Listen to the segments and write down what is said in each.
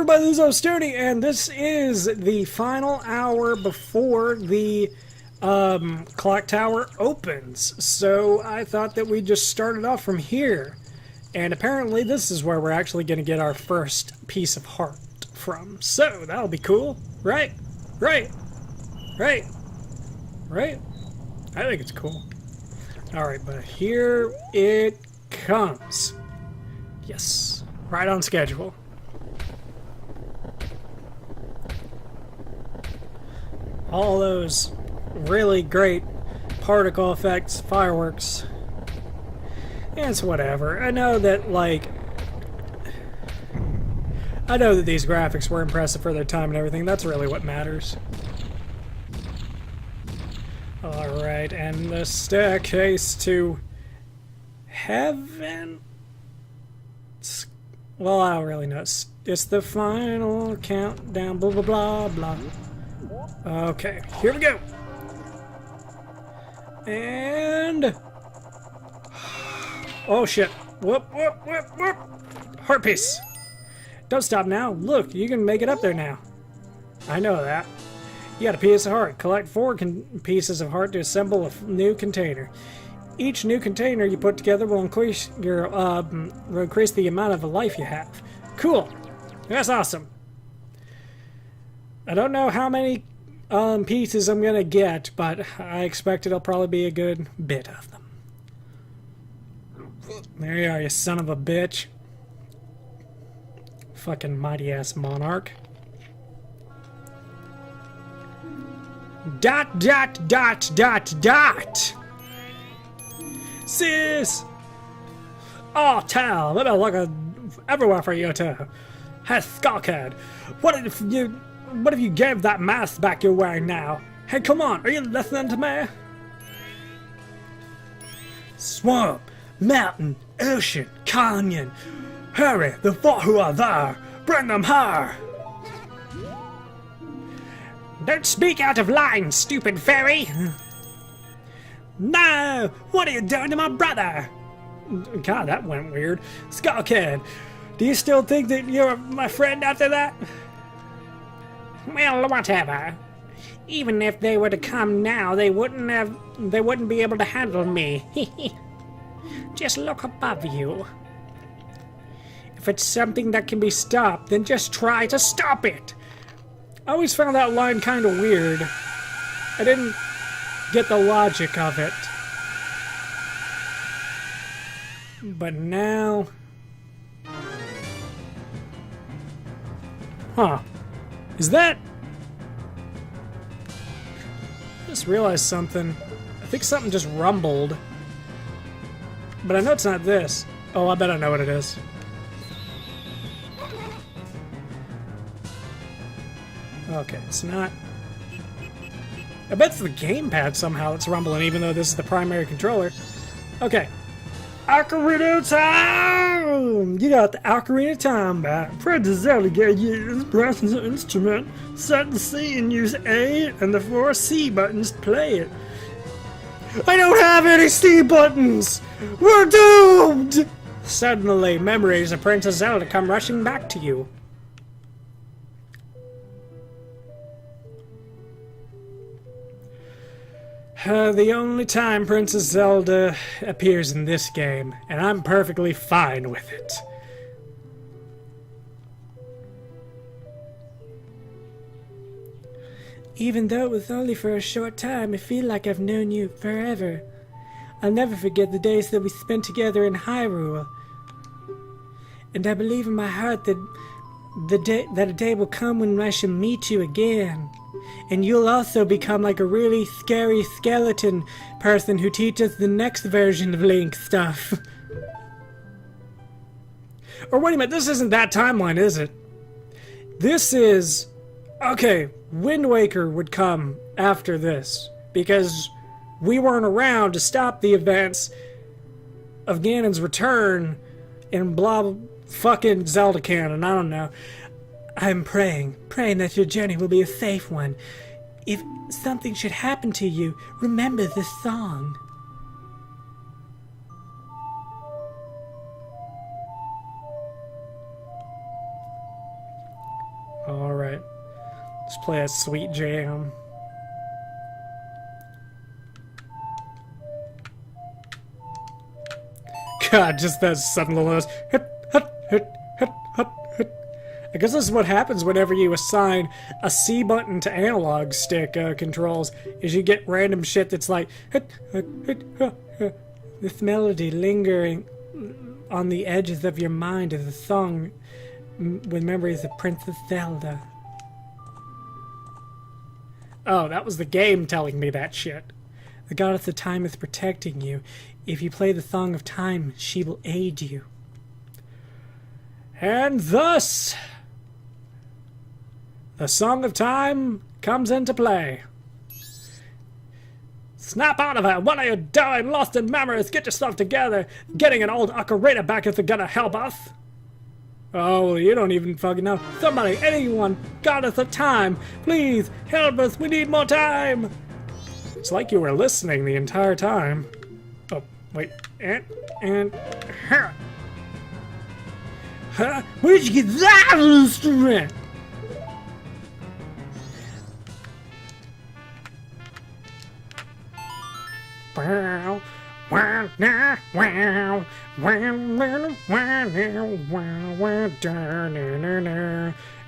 everybody, this is Ostuni, and this is the final hour before the clock tower opens. So I thought that we'd just start it off from here. And apparently this is where we're actually going to get our first piece of heart from. So that'll be cool, right? Right? Right? Right? I think it's cool. Alright, but here it comes. Yes, right on schedule. All those really great particle effects, fireworks. It's whatever. I know that, like, I know that these graphics were impressive for their time and everything. That's really what matters. Alright, and the staircase to heaven? Well, I don't really know. It's the final countdown, blah, blah, blah, blah. Okay, here we go. And... oh, shit. Whoop, whoop, whoop, whoop. Heart piece. Don't stop now. Look, you can make it up there now. I know that. You got a piece of heart. Collect 4 pieces of heart to assemble a new container. Each new container you put together will increase your will increase the amount of life you have. Cool. That's awesome. I don't know how many pieces I'm gonna get, but I expect it'll probably be a good bit of them. There you are, you son of a bitch. Fucking mighty ass monarch. Dot dot dot dot dot. Sis! Oh, tell! Let me look everywhere for you to. Hey, Skullkid, what if you gave that mask back you're wearing now? Hey, come on, are you listening to me? Swamp, mountain, ocean, canyon. Hurry, the four who are there, bring them here! Don't speak out of line, stupid fairy! No! What are you doing to my brother? God, that went weird. Skullkid, do you still think that you're my friend after that? Well, whatever. Even if they were to come now, they wouldn't be able to handle me. Just look above you. If it's something that can be stopped, then just try to stop it. I always found that line kind of weird. I didn't get the logic of it. But now... huh. Is that... I just realized something. I think something just rumbled. But I know it's not this. Oh, I bet I know what it is. Okay, it's not... I bet it's the gamepad somehow that's rumbling, even though this is the primary controller. Okay. Ocarina Time! You got the Ocarina Time back. Princess Zelda gave you this precious instrument. Set the C and use A and the 4 C buttons to play it. I don't have any C buttons! We're doomed! Suddenly, memories of Princess Zelda come rushing back to you. The only time Princess Zelda appears in this game, and I'm perfectly fine with it. Even though it was only for a short time, I feel like I've known you forever. I'll never forget the days that we spent together in Hyrule. And I believe in my heart that a day will come when I shall meet you again. And you'll also become like a really scary skeleton person who teaches the next version of Link stuff. Or wait a minute, this isn't that timeline, is it? This is... okay, Wind Waker would come after this, because we weren't around to stop the events of Ganon's return in blah fucking Zelda canon, I don't know. I'm praying that your journey will be a safe one. If something should happen to you, remember this song. play a sweet jam. God, just that sudden little noise. Hit, hit, hit, hit, hit, hit. I guess this is what happens whenever you assign a C button to analog stick controls, is you get random shit that's like hit, hit, hit, hit, hit. This melody lingering on the edges of your mind is a song with memories of Princess Zelda. Oh, that was the game telling me that shit. The goddess of time is protecting you. If you play the Song of Time, she will aid you. And thus, the Song of Time comes into play. Snap out of it! What are you doing? Lost in memories! Get yourself together! Getting an old ocarina back isn't gonna help us! Oh, well, you don't even fucking know. Somebody, anyone, goddess of time, please help us! We need more time! It's like you were listening the entire time. Oh, wait. And huh? Where'd you get that instrument? Wow, wow, wow, wow, and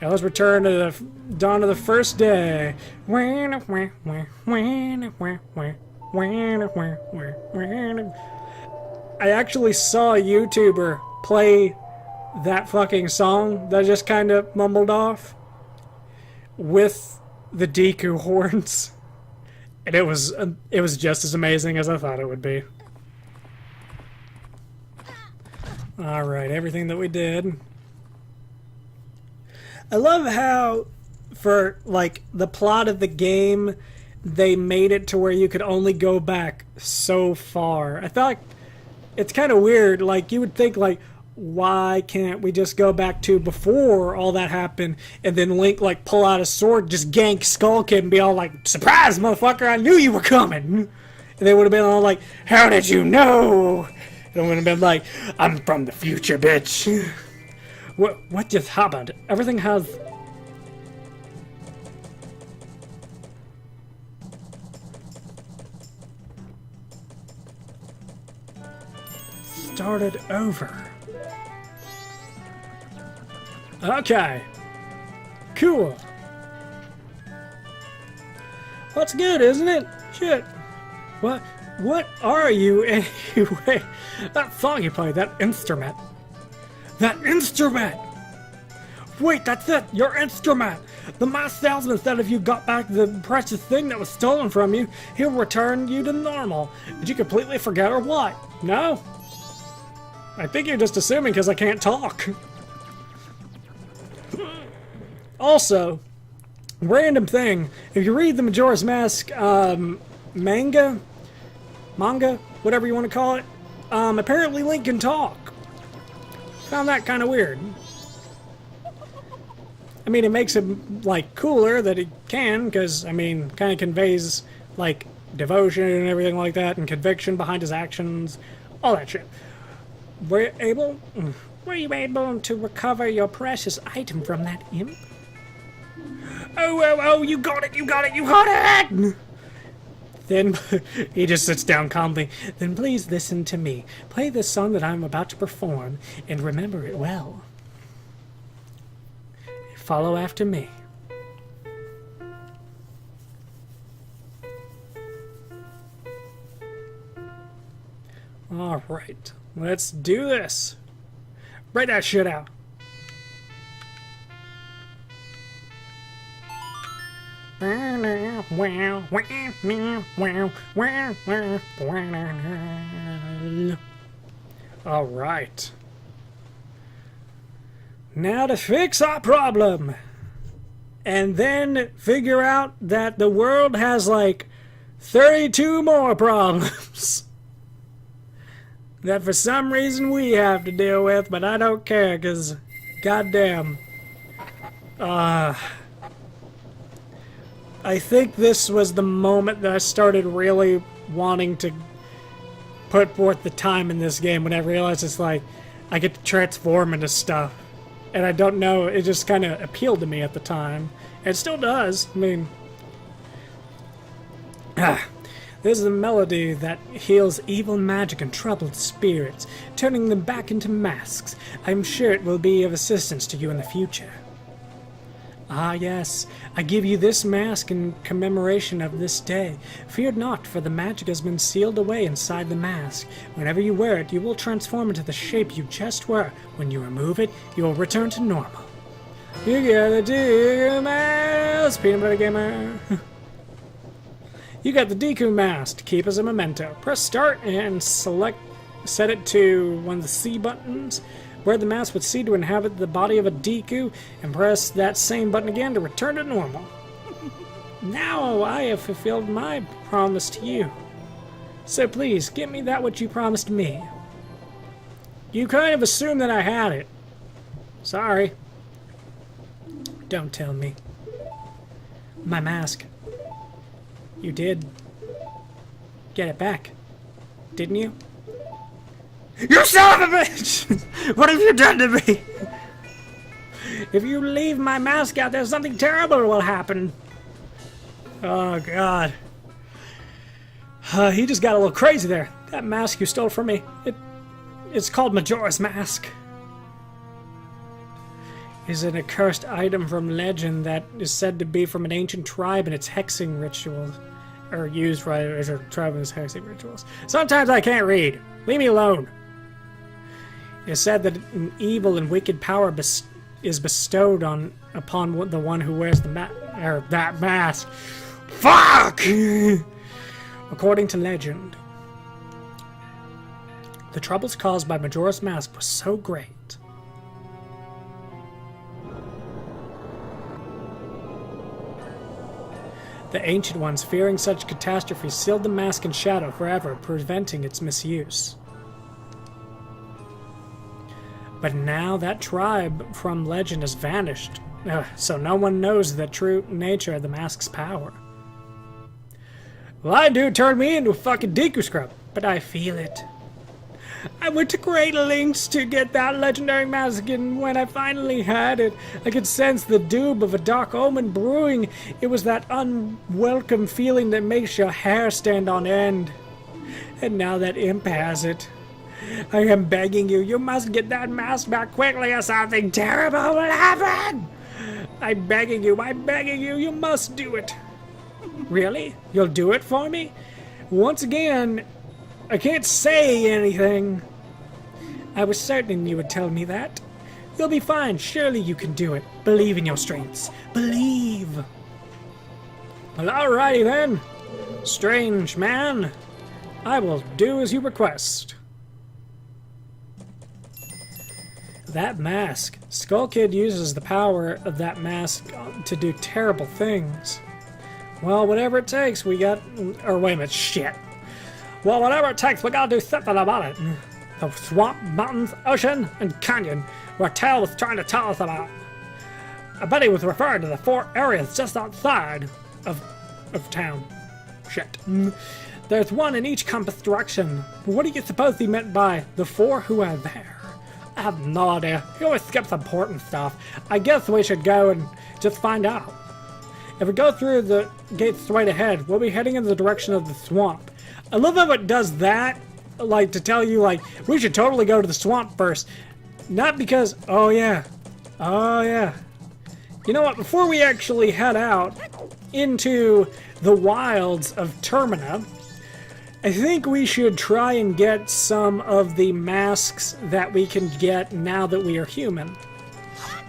let's return to the dawn of the first day. I actually saw a YouTuber play that fucking song that I just kind of mumbled off with the Deku horns. And it was just as amazing as I thought it would be. Alright, everything that we did. I love how, for, like, the plot of the game, they made it to where you could only go back so far. I thought it's kind of weird. Like, you would think, like, why can't we just go back to before all that happened, and then Link, like, pull out a sword, just gank Skull Kid and be all like, surprise, motherfucker, I knew you were coming! And they would have been all like, how did you know? And it would have been like, I'm from the future, bitch. What just happened? Everything has... started over. Okay. Cool. That's good, isn't it? Shit. What are you anyway? That song you played, that instrument. That instrument! Wait, that's it! Your instrument! The masked salesman said if you got back the precious thing that was stolen from you, he'll return you to normal. Did you completely forget or what? No? I think you're just assuming because I can't talk. Also, random thing, if you read the Majora's Mask manga, whatever you want to call it, apparently Link can talk. Found that kind of weird. I mean, it makes it, like, cooler that he can, because, I mean, kind of conveys, like, devotion and everything like that, and conviction behind his actions, all that shit. Were you able to recover your precious item from that imp? Oh, you got it! Then, he just sits down calmly. Then please listen to me. Play this song that I'm about to perform, and remember it well. Follow after me. Alright, let's do this. Write that shit out. Alright. Now to fix our problem. And then figure out that the world has like 32 more problems. That for some reason we have to deal with, but I don't care, because goddamn. I think this was the moment that I started really wanting to put forth the time in this game, when I realized it's like, I get to transform into stuff. And I don't know, it just kind of appealed to me at the time. It still does. I mean, this is a melody that heals evil magic and troubled spirits, turning them back into masks. I'm sure it will be of assistance to you in the future. Ah, yes, I give you this mask in commemoration of this day. Fear not, for the magic has been sealed away inside the mask. Whenever you wear it, you will transform into the shape you just were. When you remove it, you will return to normal. You got the Deku mask, peanut butter gamer. You got the Deku mask to keep as a memento. Press start and set it to one of the C buttons. Wear the mask with C to inhabit the body of a Deku, and press that same button again to return to normal. Now I have fulfilled my promise to you. So please, give me that what you promised me. You kind of assumed that I had it. Sorry. Don't tell me. My mask. You did get it back, didn't you? You son of a bitch! What have you done to me? If you leave my mask out there, something terrible will happen. Oh, God. He just got a little crazy there. That mask you stole from me, it's called Majora's Mask. Is an accursed item from legend that is said to be from an ancient tribe and its hexing rituals. Or used by a tribe and its hexing rituals. Sometimes I can't read. Leave me alone. It is said that an evil and wicked power is bestowed upon the one who wears that mask. Fuck! According to legend, the troubles caused by Majora's Mask were so great. The ancient ones, fearing such catastrophe, sealed the mask in shadow forever, preventing its misuse. But now that tribe from legend has vanished, so no one knows the true nature of the mask's power. Well, I do turn me into a fucking Deku scrub, but I feel it. I went to great lengths to get that legendary mask, and when I finally had it, I could sense the doom of a dark omen brewing. It was that unwelcome feeling that makes your hair stand on end. And now that imp has it. I am begging you, you must get that mask back quickly or something terrible will happen! I'm begging you, you must do it. Really? You'll do it for me? Once again, I can't say anything. I was certain you would tell me that. You'll be fine, surely you can do it. Believe in your strengths. Believe! Well, alrighty then. Strange man. I will do as you request. That mask. Skull Kid uses the power of that mask to do terrible things. Well, whatever it takes, we got... Or wait a minute, shit. Well, whatever it takes, we gotta do something about it. The swamp, mountains, ocean, and canyon where Tail was trying to tell us about. I bet he was referring to the 4 areas just outside of town. Shit. There's one in each compass direction. What do you suppose he meant by the 4 who are there? I have no idea. He always skips important stuff. I guess we should go and just find out. If we go through the gate straight ahead, we'll be heading in the direction of the swamp. I love how it does that, like, to tell you, like, we should totally go to the swamp first. Not because, oh yeah. You know what, before we actually head out into the wilds of Termina, I think we should try and get some of the masks that we can get now that we are human.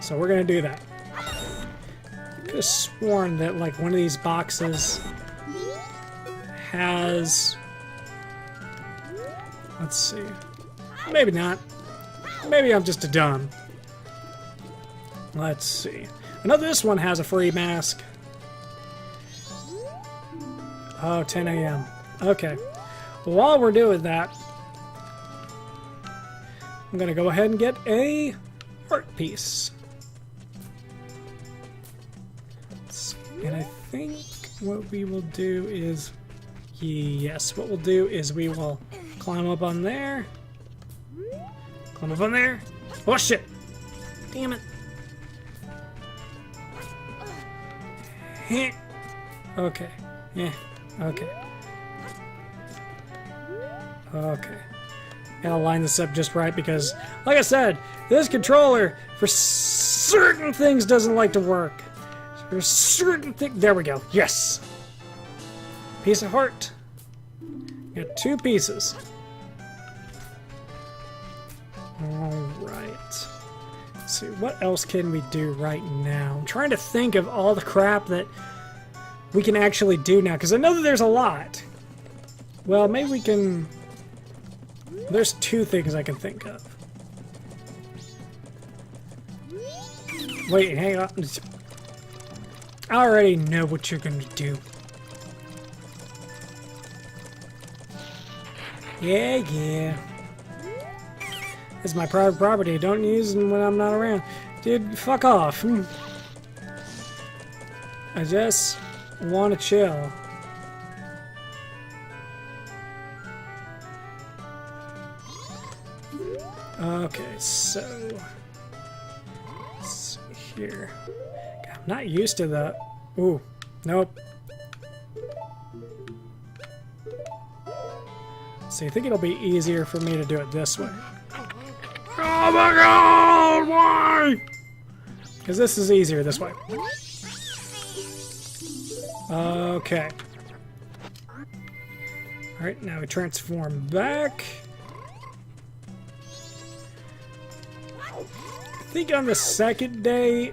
So we're gonna do that. I could have sworn that, like, one of these boxes has... Let's see. Maybe not. Maybe I'm just a dumb. Let's see. I know this one has a free mask. Oh, 10 a.m. Okay. While we're doing that, I'm going to go ahead and get a art piece. And I think what we will do is... Yes, what we'll do is we will climb up on there. Climb up on there. Oh, shit! Damn it. Okay. Yeah. Okay. Okay. Gotta line this up just right because, like I said, this controller, for certain things, doesn't like to work. For certain things... There we go. Yes! Piece of heart. Got 2 pieces. Alright. Let's see, what else can we do right now? I'm trying to think of all the crap that we can actually do now, because I know that there's a lot. Well, maybe we can... There's 2 things I can think of. Wait, hang on. I already know what you're gonna do. Yeah, yeah. It's my private property. Don't use them when I'm not around. Dude, fuck off. I just want to chill. Okay, so... Let's see here. God, I'm not used to that. Ooh, nope. See, I think it'll be easier for me to do it this way. Oh my god, why? Because this is easier this way. Okay. Alright, now we transform back. I think on the second day,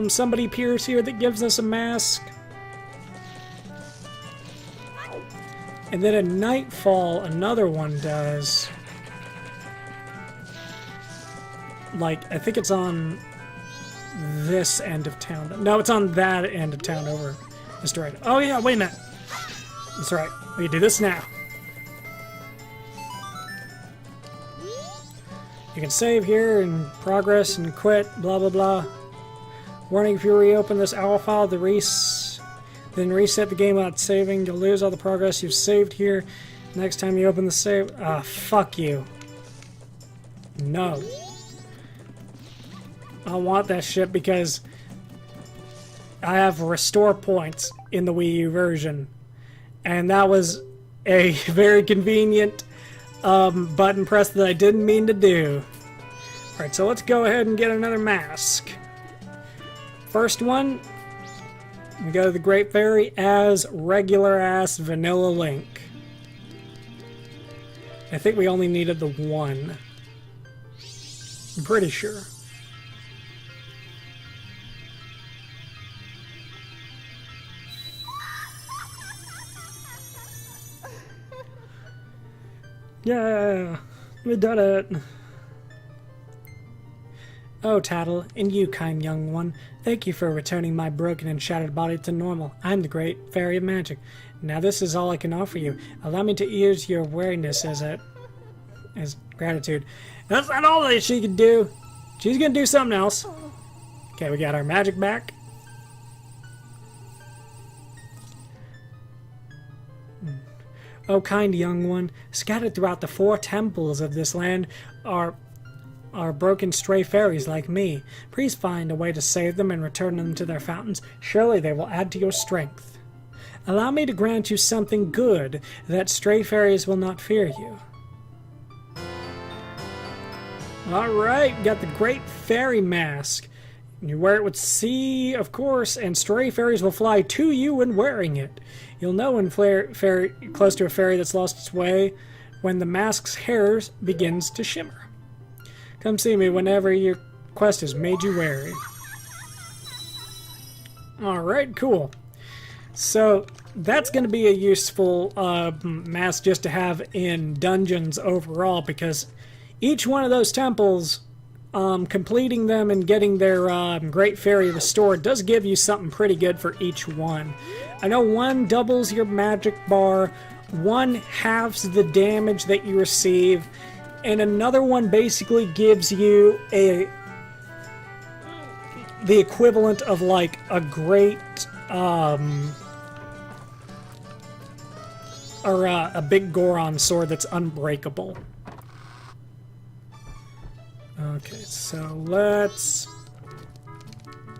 somebody appears here that gives us a mask. And then at nightfall, another one does. Like, I think it's on this end of town. No, it's on that end of town over this direction. Oh yeah, wait a minute. That's right. We can do this now. You can save here and progress and quit, blah blah blah. Warning, if you reopen this owl file, then reset the game without saving, you'll lose all the progress you've saved here. Next time you open the save... Ah, fuck you. No. I don't want that shit because I have restore points in the Wii U version. And that was a very convenient button press that I didn't mean to do. Alright, so let's go ahead and get another mask. First one, we go to the Great Fairy as regular-ass Vanilla Link. I think we only needed the one. I'm pretty sure. Yeah, we did it. Oh, Tattle, and you, kind young one, thank you for returning my broken and shattered body to normal. I'm the Great Fairy of Magic. Now this is all I can offer you. Allow me to use your wariness as gratitude. That's not all that she can do. She's gonna do something else. Okay, we got our magic back. Oh, kind young one, scattered throughout the 4 temples of this land are broken stray fairies like me. Please find a way to save them and return them to their fountains. Surely they will add to your strength. Allow me to grant you something good, that stray fairies will not fear you. Alright, got the Great Fairy Mask. You wear it with C, of course, and stray fairies will fly to you when wearing it. You'll know when close to a fairy that's lost its way when the mask's hair begins to shimmer. Come see me whenever your quest has made you wary. Alright, cool. So, that's going to be a useful mask just to have in dungeons overall, because each one of those temples, completing them and getting their Great Fairy restored does give you something pretty good for each one. I know one doubles your magic bar, one halves the damage that you receive, and another one basically gives you the equivalent of like a great or a big Goron sword that's unbreakable. Okay, so let's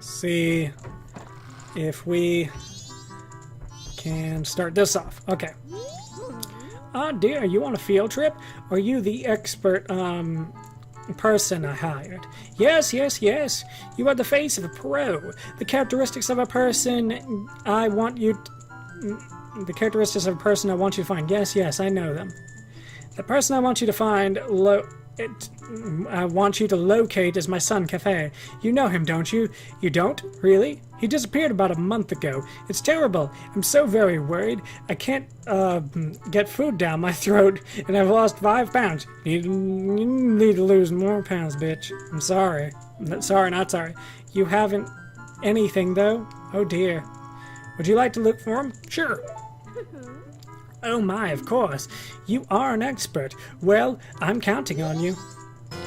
see. if we can start this off. Okay. Ah, dear, you on a field trip? Are you the expert, person I hired? Yes, yes, yes. You are the face of a pro. The characteristics of a person I want you the characteristics of a person I want you to find. Yes, yes, I know them. The person I want you to find, I want you to locate is my son, Cafe. You know him, don't you? You don't? Really? He disappeared about a month ago. It's terrible. I'm so very worried. I can't, get food down my throat, and I've lost 5 pounds. You need to lose more pounds, bitch. I'm sorry. Sorry, not sorry. You haven't anything, though? Oh, dear. Would you like to look for him? Sure. Oh my, of course. You are an expert. Well, I'm counting on you.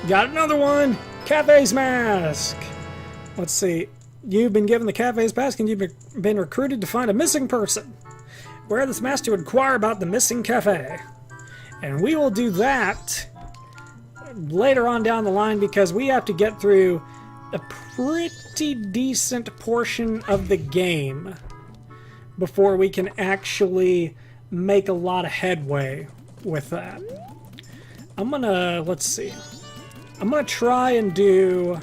Got another one! Cafe's Mask! Let's see. You've been given the Cafe's Mask and you've been recruited to find a missing person. Wear this mask to inquire about the missing cafe. And we will do that later on down the line because we have to get through a pretty decent portion of the game before we can actually make a lot of headway with that. I'm gonna, let's see. I'm gonna try and do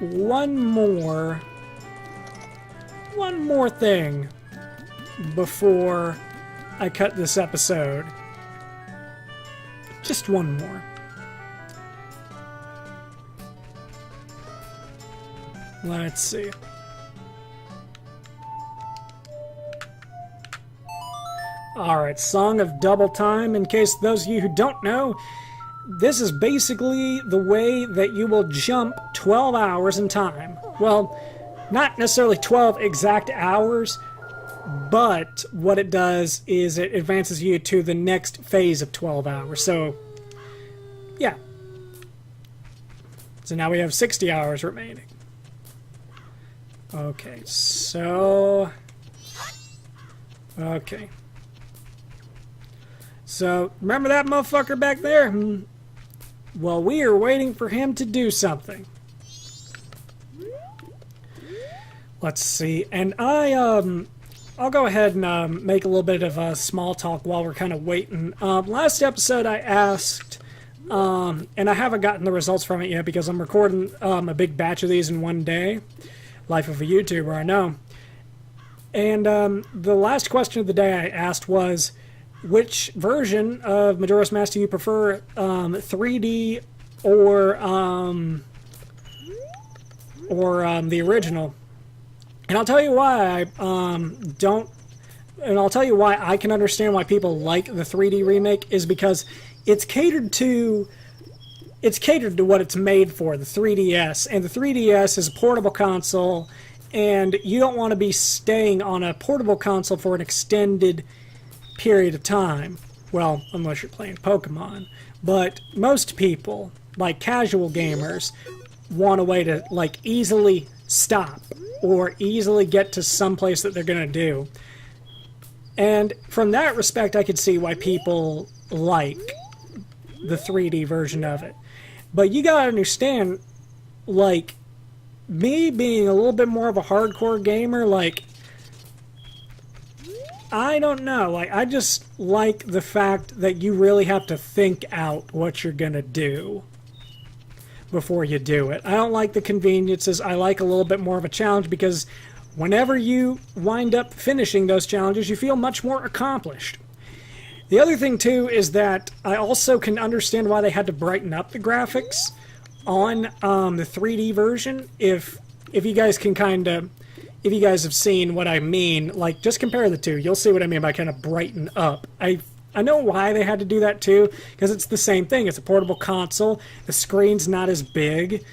one more thing before I cut this episode. Just one more. Let's see. Alright, Song of Double Time. In case those of you who don't know, this is basically the way that you will jump 12 hours in time. Well, not necessarily 12 exact hours, but what it does is it advances you to the next phase of 12 hours. So, yeah. So now we have 60 hours remaining. Okay, so... Okay. So, remember that motherfucker back there? Well, we are waiting for him to do something. Let's see. And I'll go ahead and make a little bit of small talk while we're kind of waiting. Last episode I asked, and I haven't gotten the results from it yet because I'm recording a big batch of these in one day. Life of a YouTuber, I know. And the last question of the day I asked was, which version of Majora's Mask do you prefer, 3D or the original? And I'll tell you why I don't, and I'll tell you why I can understand why people like the 3D remake is because it's catered to what it's made for, the 3DS, and the 3DS is a portable console, and you don't want to be staying on a portable console for an extended period of time. Well, unless you're playing Pokemon. But most people, like casual gamers, want a way to like easily stop or easily get to some place that they're going to do. And from that respect, I could see why people like the 3D version of it. But you gotta understand, like, me being a little bit more of a hardcore gamer, like, I don't know, like, I just like the fact that you really have to think out what you're gonna do before you do it. I don't like the conveniences. I like a little bit more of a challenge because whenever you wind up finishing those challenges, you feel much more accomplished. The other thing, too, is that I also can understand why they had to brighten up the graphics on the 3D version. If you guys can kind of... If you guys have seen what I mean, like, just compare the two. You'll see what I mean by kind of brighten up. I know why they had to do that, too, because it's the same thing. It's a portable console. The screen's not as big.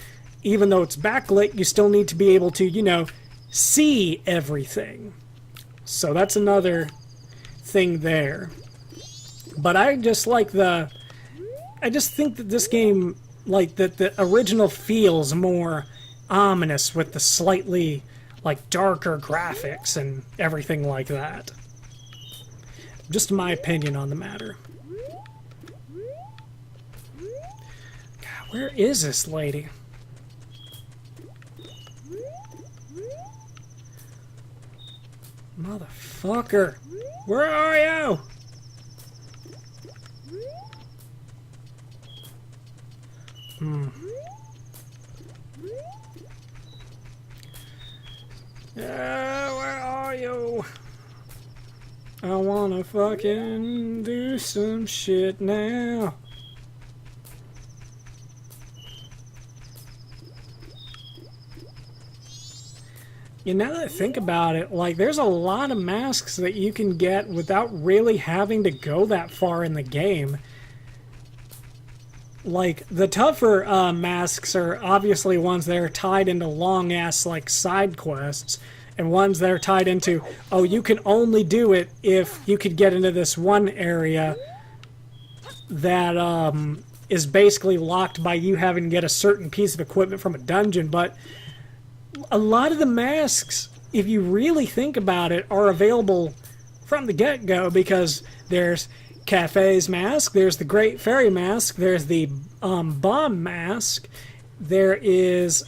Even though it's backlit, you still need to be able to, you know, see everything. So that's another thing there. But I just like the... I just think that this game, like, that the original feels more ominous with the slightly, like, darker graphics and everything like that. Just my opinion on the matter. God, where is this lady? Motherfucker. Where are you? Where are you? I wanna fucking do some shit now. Now that I think about it, like, there's a lot of masks that you can get without really having to go that far in the game. Like, the tougher masks are obviously ones that are tied into long-ass, like, side quests, and ones that are tied into, oh, you can only do it if you could get into this one area that is basically locked by you having to get a certain piece of equipment from a dungeon. But a lot of the masks, if you really think about it, are available from the get-go, because there's Cafe's mask, there's the Great Fairy mask, there's the bomb mask, there is...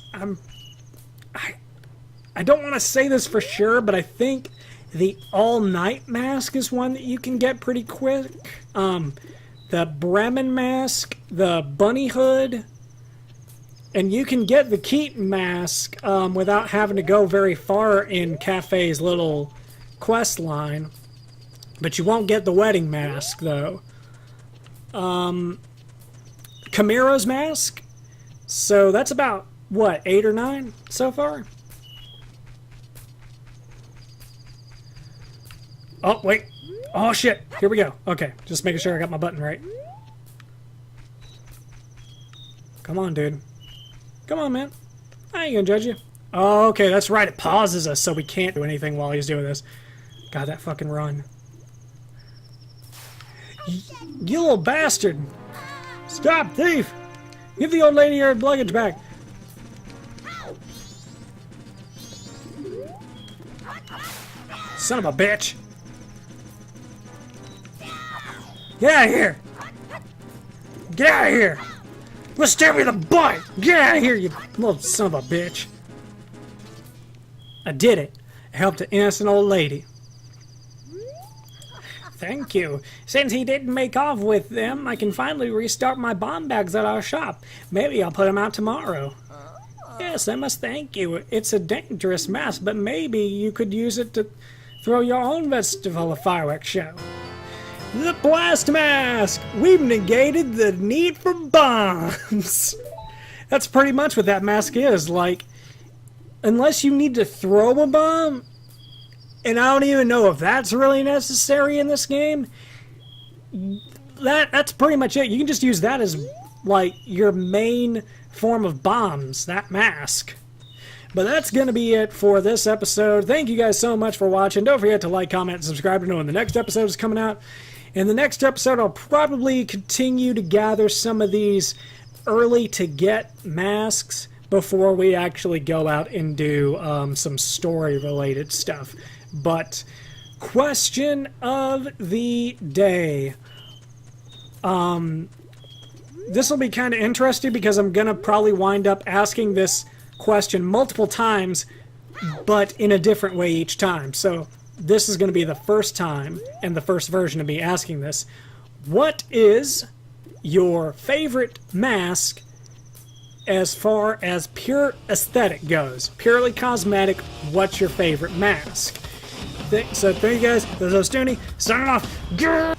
I don't want to say this for sure, but I think the all-night mask is one that you can get pretty quick. The Bremen mask, the bunny hood, and you can get the Keaton mask without having to go very far in Cafe's little quest line. But you won't get the wedding mask, though. Chimera's mask. So that's about, what, 8 or 9 so far? Oh, wait. Oh, shit. Here we go. Okay, just making sure I got my button right. Come on, dude. Come on, man. I ain't gonna judge you. Oh, okay, that's right. It pauses us, so we can't do anything while he's doing this. God, that fucking run. You little bastard! Stop, thief! Give the old lady her luggage back. Son of a bitch! Get out of here! Get out of here! Let's stab me in the butt! Get out of here, you little son of a bitch! I did it. I helped an innocent old lady. Thank you. Since he didn't make off with them, I can finally restart my bomb bags at our shop. Maybe I'll put them out tomorrow. Yes, I must thank you. It's a dangerous mask, but maybe you could use it to throw your own festival of fireworks show. The blast mask! We've negated the need for bombs! That's pretty much what that mask is. Like, unless you need to throw a bomb, and I don't even know if that's really necessary in this game, that's pretty much it. You can just use that as, like, your main form of bombs, that mask. But that's going to be it for this episode. Thank you guys so much for watching. Don't forget to like, comment, and subscribe to know when the next episode is coming out. In the next episode, I'll probably continue to gather some of these early-to-get masks before we actually go out and do some story-related stuff. But, question of the day. This will be kind of interesting because I'm going to probably wind up asking this question multiple times, but in a different way each time. So this is going to be the first time and the first version of me asking this. What is your favorite mask as far as pure aesthetic goes? Purely cosmetic, what's your favorite mask? So thank you guys. This is Ostuni, signing off.